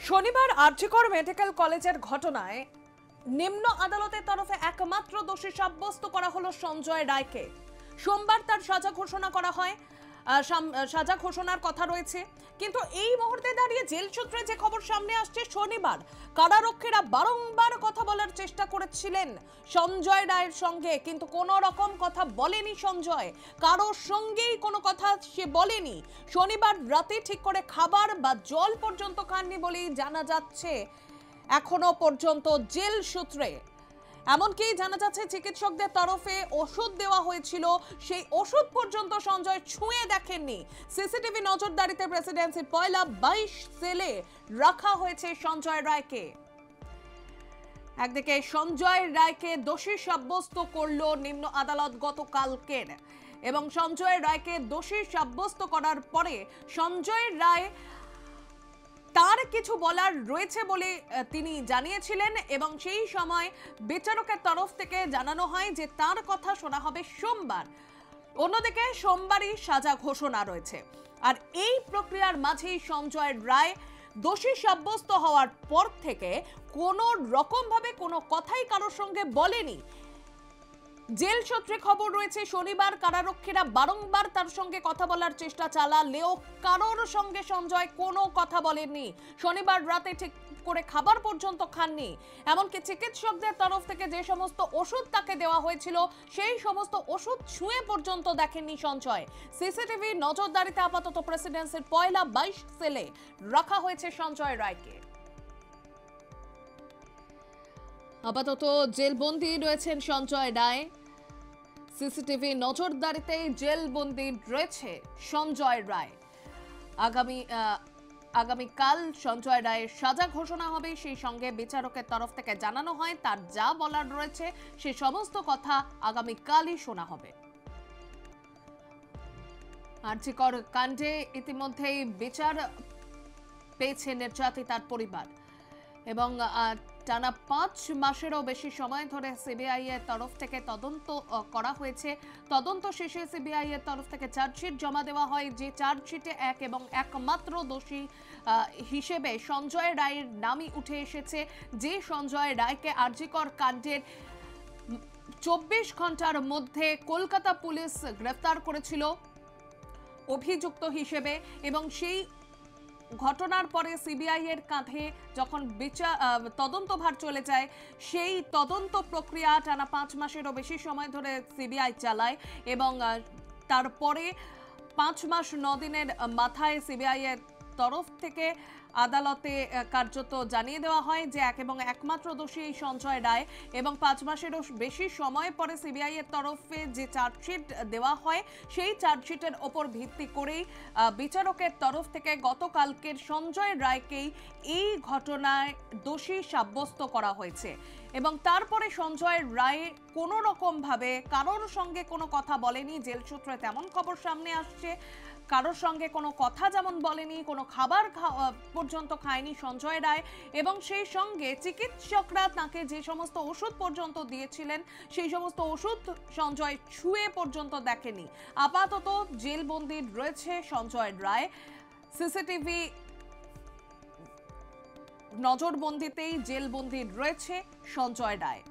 শনিবার আরজিকর মেডিকেল কলেজের ঘটনায় নিম্ন আদালতের তরফে একমাত্র দোষী সাব্যস্ত করা হলো সঞ্জয় রায়কে। সোমবার তার সাজা ঘোষণা করা হয়। সাজা ঘোষণার কথা রয়েছে, কিন্তু এই মুহূর্তে দাঁড়িয়ে জেল সূত্রে যে খবর সামনে আসছে, শনিবার কারারক্ষীরা বারংবার কথা বলার চেষ্টা করেছিলেন সঞ্জয় রায়ের সঙ্গে, কিন্তু কোনো রকম কথা বলেনি সঞ্জয়, কারোর সঙ্গেই কোনো কথা সে বলেনি। শনিবার রাতে ঠিক করে খাবার বা জল পর্যন্ত খাননি বলেই জানা যাচ্ছে এখনো পর্যন্ত জেল সূত্রে। এমনকি জানা যাচ্ছে চিকিৎসকদের তরফে ওষুধ দেওয়া হয়েছিল, সেই ওষুধ পর্যন্ত সঞ্জয় ছুঁয়ে দেখেননি। সিসিটিভি নজরদারিতে প্রেসিডেন্সির পয়লা 22 সেলে রাখা হয়েছে সঞ্জয় রায়কে। একদিকে সঞ্জয় রায়কে দোষী সাব্যস্ত করলো নিম্ন আদালত গতকালকের, এবং সঞ্জয় রায়কে দোষী সাব্যস্ত করার পরে সঞ্জয় রায় তার কিছু বলার রয়েছে বলে তিনি জানিয়েছিলেন, এবং সেই সময় বিচারকের তরফ থেকে জানানো হয় যে তার কথা শোনা হবে সোমবার। অন্যদিকে সোমবারই সাজা ঘোষণা রয়েছে। আর এই প্রক্রিয়ার মাঝেই সঞ্জয় রায় দোষী সাব্যস্ত হওয়ার পর থেকে কোনো রকম ভাবে কোনো কথাই কারোর সঙ্গে বলেনি। জেল সূত্রে খবর রয়েছে, শনিবার কারারক্ষীরা বারংবার তার সঙ্গে কথা বলার চেষ্টা চালালেও কারোর সঙ্গে সঞ্জয় কোনো কথা বলেননি। শনিবার রাতে ঠিক করে খাবার পর্যন্ত খাননি। এমনকি চিকিৎসকদের তরফ থেকে যে সমস্ত ওষুধ তাকে দেওয়া হয়েছিল সেই সমস্ত ওষুধ ছুঁয়ে পর্যন্ত দেখেননি সঞ্জয়। সিসিটিভি নজরদারিতে আপাতত প্রেসিডেন্সির পয়লা 22 সেলে রাখা হয়েছে সঞ্জয় রায়কে। আপাতত জেলবন্দি রয়েছেন সঞ্জয় রায়। সিসিটিভি নজরদারিতে জেলবন্দি রয়েছে সঞ্জয় রায়। আগামীকাল সঞ্জয় রায়ের সাজা ঘোষণা হবে, সেই সঙ্গে বিচারকের তরফ থেকে জানানো হয় তার যা বলার রয়েছে সে সমস্ত কথা আগামীকালই শোনা হবে। আরজিকর কাণ্ডে ইতিমধ্যেই বিচার পেয়েছে নির্যাতিতার পরিবার, এবং টানা 5 মাসেরও বেশি সময় ধরে সিবিআই এর তরফ থেকে তদন্ত করা হয়েছে। তদন্ত শেষে সিবিআই এর তরফ থেকে চার্জশিট জমা দেওয়া হয়, যে চার্জশিটে এক এবং একমাত্র দোষী হিসেবে সঞ্জয় রায়ের নামই উঠে এসেছে। যে সঞ্জয় রায়কে আরজিকর কাণ্ডের 24 ঘন্টার মধ্যে কলকাতা পুলিশ গ্রেফতার করেছিল অভিযুক্ত হিসেবে, এবং সেই ঘটনার পরে সিবিআই এর কাঁধে যখন তদন্তভার চলে যায়, সেই তদন্ত প্রক্রিয়া টানা 5 মাসেরও বেশি সময় ধরে সিবিআই চালায়, এবং তারপরে 5 মাস 9 দিনের মাথায় সিবিআই এর তরফ থেকে আদালতে কার্যত জানিয়ে দেওয়া হয় যে এক এবং একমাত্র দোষী এই সঞ্জয় রায়, এবং 5 মাসেরও বেশি সময় পরে সিবিআই এর তরফে যে চার্জশিট দেওয়া হয় সেই চার্জশিটের ওপর ভিত্তি করেই বিচারকের তরফ থেকে গতকালকের সঞ্জয় রায়কেই এই ঘটনায় দোষী সাব্যস্ত করা হয়েছে। এবং তারপরে সঞ্জয় রায় কোনো রকমভাবে কারোর সঙ্গে কোনো কথা বলেনি, জেল সূত্রে তেমন খবর সামনে আসছে। কারোর সঙ্গে কোনো কথা যেমন বলেনি, কোনো খাবার পর্যন্ত খায়নি সঞ্জয় রায়, এবং সেই সঙ্গে চিকিৎসকরা তাকে যে সমস্ত ওষুধ পর্যন্ত দিয়েছিলেন সেই সমস্ত ওষুধ সঞ্জয় ছুঁয়ে পর্যন্ত দেখেনি। আপাতত জেলবন্দি রয়েছে সঞ্জয় রায়। সিসিটিভি নজরবন্দিতেই জেলবন্দি রয়েছে সঞ্জয় রায়।